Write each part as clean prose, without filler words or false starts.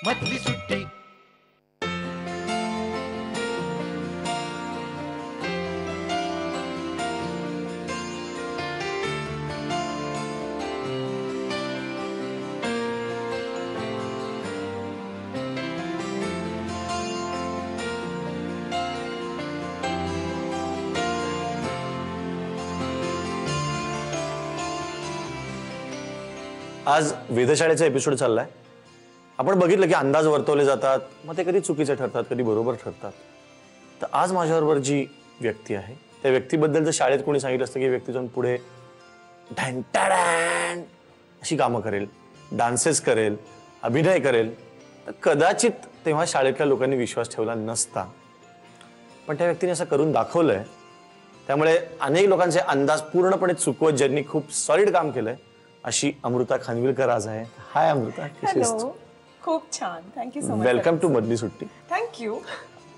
मधली सुट्टी. आज वेधशाळेचा एपिसोड चाललाय. आपण बघितलं की अंदाज वर्तवले जातात, मग ते कधी चुकीचे ठरतात, कधी बरोबर ठरतात. तर आज माझ्याबरोबर जी व्यक्ती आहे त्या व्यक्तीबद्दल जर शाळेत कोणी सांगितलं असतं की व्यक्ती जाऊन पुढे ढॅन अशी कामं करेल, डान्सेस करेल, अभिनय करेल, तर कदाचित तेव्हा शाळेतल्या लोकांनी विश्वास ठेवला नसता. पण त्या व्यक्तीने असं करून दाखवलंय. त्यामुळे अनेक लोकांचे अंदाज पूर्णपणे चुकवत ज्यांनी खूप सॉलिड काम केलंय अशी अमृता खानविलकर आज आहे. हाय अमृता, हॅलो, खूप छान, thank you so much. Welcome to मधली सुट्टी. थँक्यू.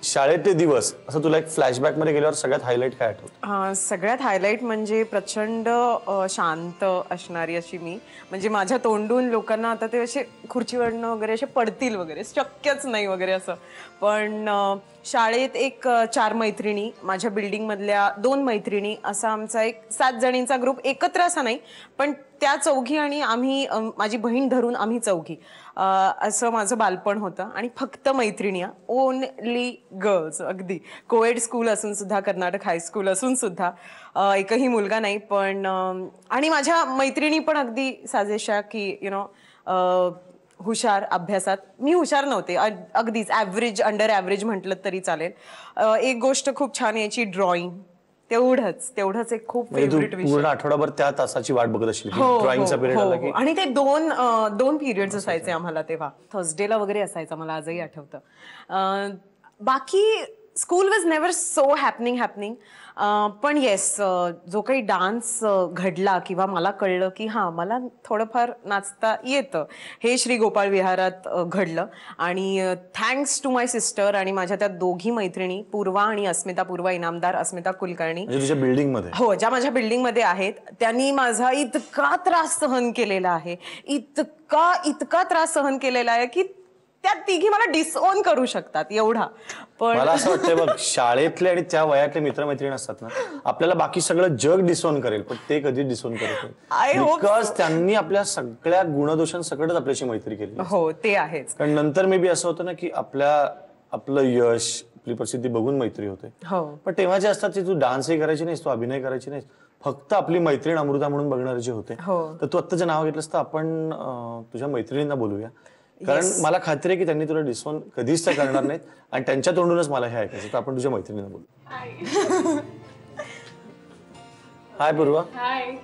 शाळेतले दिवस असं तुला एक फ्लॅशबॅक मध्ये गेल्यावर सगळ्यात हायलाइट काय आठवतं? सगळ्यात हायलाइट म्हणजे प्रचंड शांत असणारी अशी मी, म्हणजे माझ्या तोंडून लोकांना आता ते असे खुर्चीवरनं वगैरे असे पडतील वगैरे, शक्यच नाही वगैरे असं. पण शाळेत एक 4 मैत्रिणी, माझ्या बिल्डिंग मधल्या 2 मैत्रिणी, असा आमचा एक 7 जणींचा ग्रुप. एकत्र असा नाही, पण त्या चौघी आणि आम्ही, माझी बहीण धरून आम्ही चौघी, असं माझं बालपण होतं. आणि फक्त मैत्रिणी, ओनली गर्ल्स. अगदी कोएड स्कूल असून सुद्धा, कर्नाटक हायस्कूल असून सुद्धा एकही मुलगा नाही. पण आणि माझ्या मैत्रिणी पण अगदी साजेशा की हुशार अभ्यासात. मी हुशार नव्हते, अगदीच ॲव्हरेज, अंडर ॲव्हरेज म्हटलं तरी चालेल. एक गोष्ट खूप छान यायची, ड्रॉइंग. तेवढंच एक खूप फेवरेट विषय. पूर्ण आठवडाभर त्या तासाची वाट बघत असशील ड्रॉइंगचा पिरियड आला की. आणि ते दोन पिरियड्स असायचे आम्हाला तेव्हा. थर्सडेला वगैरे असायचं, मला आजही आठवतं. बाकी school was never so happening. पण येस, जो काही डान्स घडला किंवा मला कळलं की हां, मला थोडंफार नाचता येतं, हे श्री गोपाळ विहारात घडलं. आणि थँक्स टू माय सिस्टर आणि माझ्या त्या दोघी मैत्रिणी, पूर्वा आणि अस्मिता. पूर्वा इनामदार, अस्मिता कुलकर्णी. तुझ्या बिल्डिंग मध्ये? हो, ज्या माझ्या बिल्डिंग मध्ये आहेत. त्यांनी माझा इतका त्रास सहन केलेला आहे, इतका त्रास सहन केलेला आहे की त्या तिघी मला डिसओन करू शकतात एवढा. पण मला असं वाटतंय बघ, शाळेतले आणि त्या वयातले मित्रमैत्रिणी असतात ना, आपल्याला बाकी सगळं जग डिसओन करेल, पण ते कधी डिसओन करत नाही. बिकॉज त्यांनी आपल्या सगळ्या गुणदोषांसकटच आपल्याशी मैत्री केली. हो, ते आहेच. कारण नंतर मे बी असं होतं ना की आपलं यश, आपली प्रसिद्धी बघून मैत्री होते. पण तेव्हा जे असतात ते तू डान्सही करायची नाहीस, तू अभिनय करायची नाहीस, फक्त आपली मैत्रीण अमृता म्हणून बघणारे जे होते. तर तू आत्ता जे नाव घेतलंस तर आपण तुझ्या मैत्रिणींना बोलूया. कारण मला खात्री आहे की त्यांनी तुला डिसऑन कधीच तर करणार नाहीत आणि त्यांच्या तोंडूनच मला हे ऐकायचं. तर आपण तुझ्या मैत्रिणींना बोलू. हाय पूर्वा. हाय.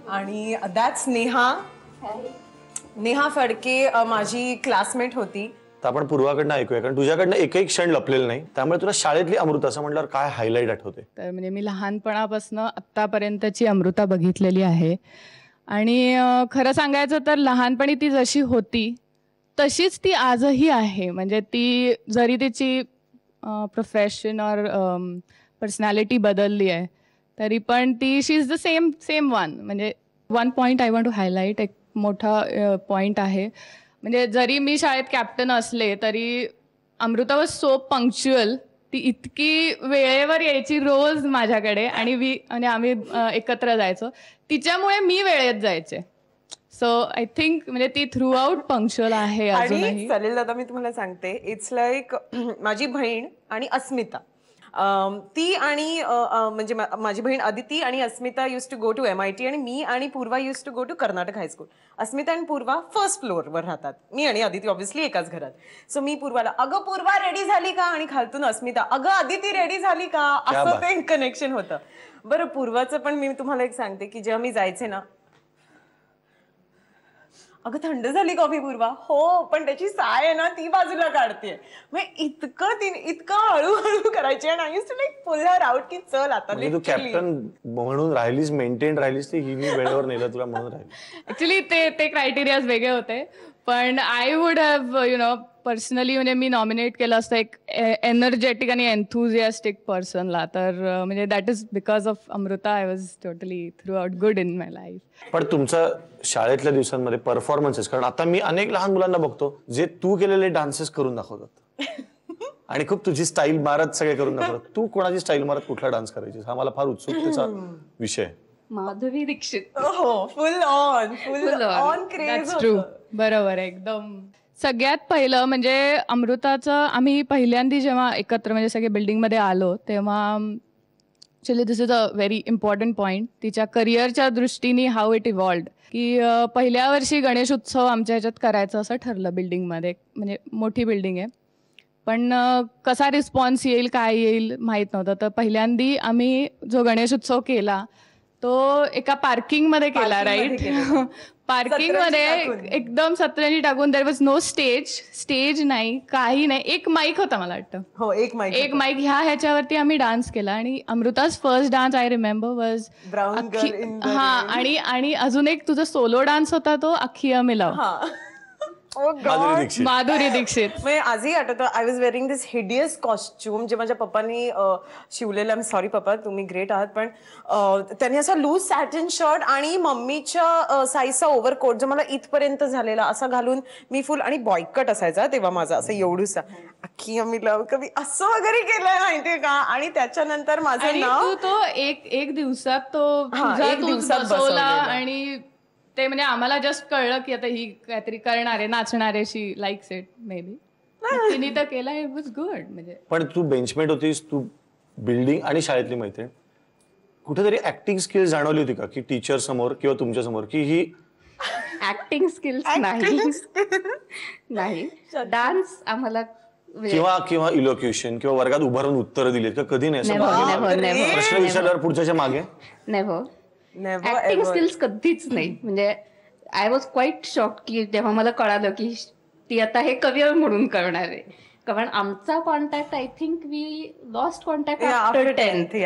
आणि दॅट्स नेहा फडके, माझी क्लासमेट होती. तर आपण पूर्वाकडनं ऐकूया, कारण तुझ्याकडनं एकही क्षण लपलेलं नाही. त्यामुळे तुला शाळेतली अमृता असं म्हटल्यावर काय हायलाइट आठवते? तर म्हणजे मी लहानपणापासून आत्तापर्यंतची अमृता बघितलेली आहे. आणि खरं सांगायचं तर लहानपणी ती जशी होती तशीच ती आजही आहे. म्हणजे ती जरी तिची प्रोफेशन और पर्सनॅलिटी बदलली आहे तरी पण ती she is the same one. म्हणजे one point I want to highlight, एक मोठा पॉईंट आहे. म्हणजे जरी मी शाळेत कॅप्टन असले तरी अमृता वॉज सो पंक्च्युअल. ती इतकी वेळेवर यायची रोज माझ्याकडे आणि आम्ही एकत्र जायचो. तिच्यामुळे मी वेळेत जायचे. सो आय थिंक म्हणजे ती थ्रू आउट पंक्च्युअल आहे अजूनही. चालेल दादा, मी तुम्हाला सांगते, इट्स लाईक माझी बहीण आणि अस्मिता, ती आणि म्हणजे माझी बहीण अदिती आणि Asmita used to go to MIT आणि मी आणि Purva used to go to Karnataka high school. Asmita आणि पूर्वा फर्स्ट फ्लोअरवर राहतात, मी आणि अदिती ऑब्व्हियसली एकाच घरात. सो मी पूर्वाला, अगं पूर्वा रेडी झाली का, आणि खालतून अस्मिता, अगं अदिती रेडी झाली का, असं ते कनेक्शन होतं. बरं, पूर्वाचं पण मी तुम्हाला एक सांगते की जेव्हा मी जायचे ना, अगं थंड झाली कॉफी पूर्वा, हो, पण त्याची साय आहे ना ती बाजूला काढते. मग इतकं हळूहळू करायची. आणि I used to like pull her out की चल आता. तू कॅप्टन म्हणून राहिलीस, मेंटेन राहिलीस, ती हिने वेळेवर नेलं तुला म्हणून राहिली. ऍक्च्युली ते क्रायटेरियाज वेगळे होते. पण आय वुड हॅव पर्सनली म्हणजे मी नॉमिनेट केलं असतं एक एनर्जेटिक आणि एन्थुझियास्टिक पर्सनला, तर म्हणजे that is because of Amruta I was totally through out good in my life. पण तुमचं शाळेतल्या दिवसांमध्ये परफॉर्मन्सेस, कारण आता मी अनेक लहान मुलांना बघतो जे तू केलेले डान्सेस करून दाखवतात आणि खूप तुझी स्टाईल मारत सगळे करून दाखवतात. तू कोणाची स्टाईल मारत कुठला डान्स करायची हा मला फार उत्सुकतेचा विषय. माधुरी दीक्षित. हो, फुल ऑन क्रेज. ट्रू, बरोबर एकदम. सगळ्यात पहिलं म्हणजे अमृताचं आम्ही पहिल्यांदा जेव्हा एकत्र म्हणजे सगळे बिल्डिंगमध्ये आलो तेव्हा actually this is a very important point तिच्या करिअरच्या दृष्टीने हाऊ इट इव्हॉल्व्ड, की पहिल्या वर्षी गणेश उत्सव आमच्या ह्याच्यात करायचं असं ठरलं बिल्डिंगमध्ये, म्हणजे मोठी बिल्डिंग आहे, पण कसा रिस्पॉन्स येईल काय येईल माहीत नव्हतं. तर पहिल्यांदा आम्ही जो गणेश उत्सव केला तो एका पार्किंगमध्ये केला, राईट. पार्किंगमध्ये एकदम सतरंजी टाकून, देयर वॉज नो स्टेज नाही, काही नाही, एक माईक होता मला वाटतं. हो, एक माईक ह्याच्यावरती आम्ही डान्स केला. आणि Amruta's first dance I remember was brown girl. आणि अजून एक तुझा सोलो डान्स होता तो अखिया मिलाव, माधुरी दीक्षित. म्हणजे आजही आठवतं, I was wearing this hideous costume जे माझ्या पप्पांनी शिवलेलं. आय सॉरी पप्पा, तुम्ही ग्रेट आहात, पण त्यांनी असा लूज सॅटिन शर्ट आणि मम्मीच्या साईजचा ओव्हरकोट जो मला इथपर्यंत झालेला असा घालून मी फुल, आणि बॉयकट असायचा तेव्हा माझा असं एवढूसा, अख्खी आम्ही लव कवी असं वगैरे केलंय माहितीये का. आणि त्याच्यानंतर माझं नाव तो एक दिवसात तो बसवला. आणि ते म्हणजे आम्हाला जस्ट कळलं की आता ही काहीतरी करणार आहे, नाचणार आहे, शी लाईक्स इट मे बी. तिने तर केला, इट वॉज गुड. म्हणजे पण तू बेंचमेट होतीस, तू बिल्डिंग आणि शाळेतली मैत्रीण, कुठेतरी ऍक्टिंग स्किल्स जाणवली होती का, की टीचर समोर किंवा तुमच्या समोर, की ही ऍक्टिंग स्किल्स नाही, डान्स आम्हाला किंवा इलोक्युशन किंवा वर्गात उभं राहून उत्तर दिलीत का? कधी नाही. प्रश्न विचारल्यावर पुढच्याच्या मागे नेव्हर. ऍक्टिंग स्किल्स कधीच नाही. म्हणजे आय वॉज क्वाईट शॉक की जेव्हा मला कळालं की ती आता हे करिअर म्हणून करणार आहे. कारण आमचा contact, I think we lost contact after 10th.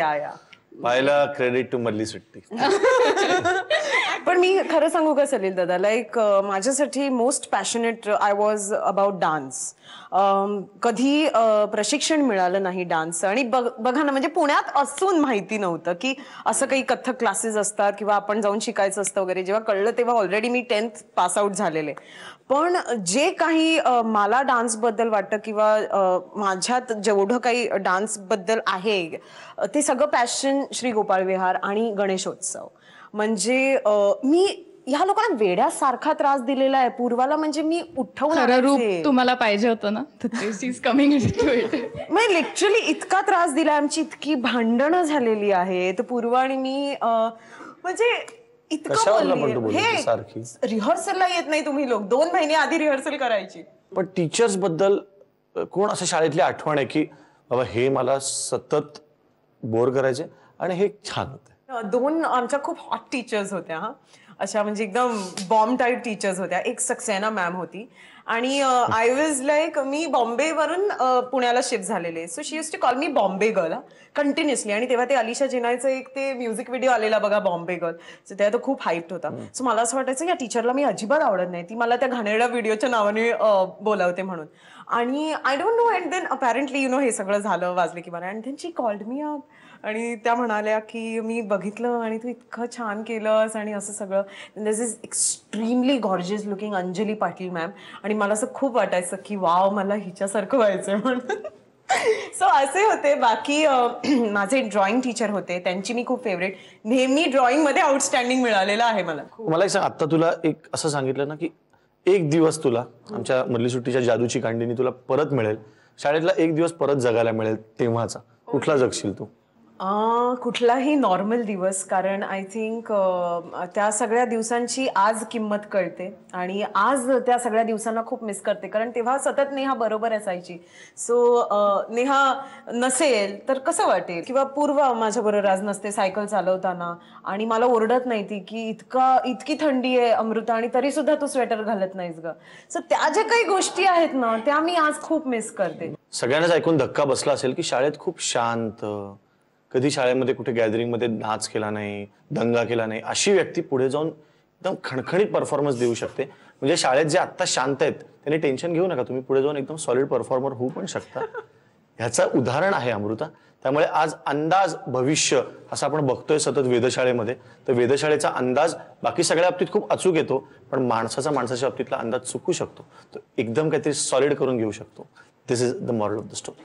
पाहिला क्रेडिट टू मधली सुट्टी. पण मी खरं सांगू का सलील दादा, लाईक माझ्यासाठी most passionate I was about dance. कधी प्रशिक्षण मिळालं नाही डान्सचं. आणि बघा ना, म्हणजे पुण्यात असून माहिती नव्हतं की असं काही कथ्थक क्लासेस असतात किंवा आपण जाऊन शिकायचं असतं वगैरे. जेव्हा कळलं तेव्हा ऑलरेडी मी 10th पास आउट झालेले. पण जे काही मला डान्सबद्दल वाटतं किंवा माझ्यात जेवढं काही डान्सबद्दल आहे ते सगळं पॅशन श्री गोपाळ विहार आणि गणेशोत्सव. म्हणजे मी ह्या लोकांना वेड्यासारखा त्रास दिलेला आहे. पूर्वाला म्हणजे मी खरं रूप तुम्हाला पाहिजे होतं ना, म्हणजे लिटरली इतका त्रास दिला, आमची इतकी भांडणं झालेली आहेत पूर्वा आणि मी. म्हणजे इतकं हे रिहर्सलला येत नाही तुम्ही लोक, 2 महिने आधी रिहर्सल करायची. पण टीचर्स बद्दल कोण असं शाळेतली आठवण आहे की बाबा हे मला सतत बोर करायचे आणि हे छान होते? 2 आमच्या खूप हॉट टीचर्स होत्या, अशा म्हणजे एकदम बॉम्ब टाईप टीचर्स होत्या. एक सक्सेना मॅम होती आणि आय वॉज लाईक, मी बॉम्बेवरून पुण्याला शिफ्ट झालेले. So she use to call me Bombay girl continuously. आणि तेव्हा ते अलिशा जिनायचं एक ते म्युझिक व्हिडिओ आलेला बघा, बॉम्बे गर्ल. सो तेव्हा तो खूप हाईट होता. सो मला असं वाटायचं या टीचरला मी अजिबात आवडत नाही, ती मला त्या घाणेरड्या व्हिडिओच्या नावाने बोलावते म्हणून. आणि I don't know. And then apparently हे सगळं झालं, वाजले की मला. And then she called me up आणि त्या म्हणाल्या की मी बघितलं आणि तू इतकं छान केलंस आणि असं सगळं. This is extremely gorgeous looking Anjali Patil ma'am. आणि मला असं खूप वाटायचं की वाव, मला हिच्यासारखं व्हायचंय म्हणून. सो असे होते. बाकी माझे ड्रॉइंग टीचर होते, त्यांची मी खूप फेवरेट. नेहमी ड्रॉइंग मध्ये आउटस्टँडिंग मिळालेलं आहे मला. मला एक सांग, आता तुला एक असं सांगितलं ना की एक दिवस तुला आमच्या मधली सुट्टीच्या जादूची कांडिनी तुला परत मिळेल, शाळेतला एक दिवस परत जगायला मिळेल, तेव्हाचा कुठला जगशील तू? कुठलाही नॉर्मल दिवस. कारण आय थिंक त्या सगळ्या दिवसांची आज किंमत कळते आणि आज त्या सगळ्या दिवसांना खूप मिस करते. कारण तेव्हा सतत नेहा बरोबर असायची. सो नेहा नसेल तर कसं वाटेल, किंवा पूर्व माझ्याबरोबर आज नसते सायकल चालवताना आणि मला ओरडत नाही ती की इतकी थंडी आहे अमृता आणि तरी सुद्धा तू स्वेटर घालत नाहीस ग. सो त्या ज्या काही गोष्टी आहेत ना त्या मी आज खूप मिस करते. सगळ्यांनाच ऐकून धक्का बसला असेल की शाळेत खूप शांत, कधी शाळेमध्ये कुठे गॅदरिंग मध्ये नाच केला नाही, दंगा केला नाही, अशी व्यक्ती पुढे जाऊन एकदम खणखणीत परफॉर्मन्स देऊ शकते. म्हणजे शाळेत जे आत्ता शांत आहेत त्यांनी टेन्शन घेऊ नका, तुम्ही पुढे जाऊन एकदम सॉलिड परफॉर्मर होऊ पण शकता. ह्याचं उदाहरण आहे अमृता. त्यामुळे आज अंदाज भविष्य असं आपण बघतोय सतत वेधशाळेमध्ये, तर वेधशाळेचा अंदाज बाकी सगळ्या बाबतीत खूप अचूक येतो, पण माणसाच्या बाबतीतला अंदाज चुकू शकतो. तो एकदम काहीतरी सॉलिड करून घेऊ शकतो. This is the moral of the story.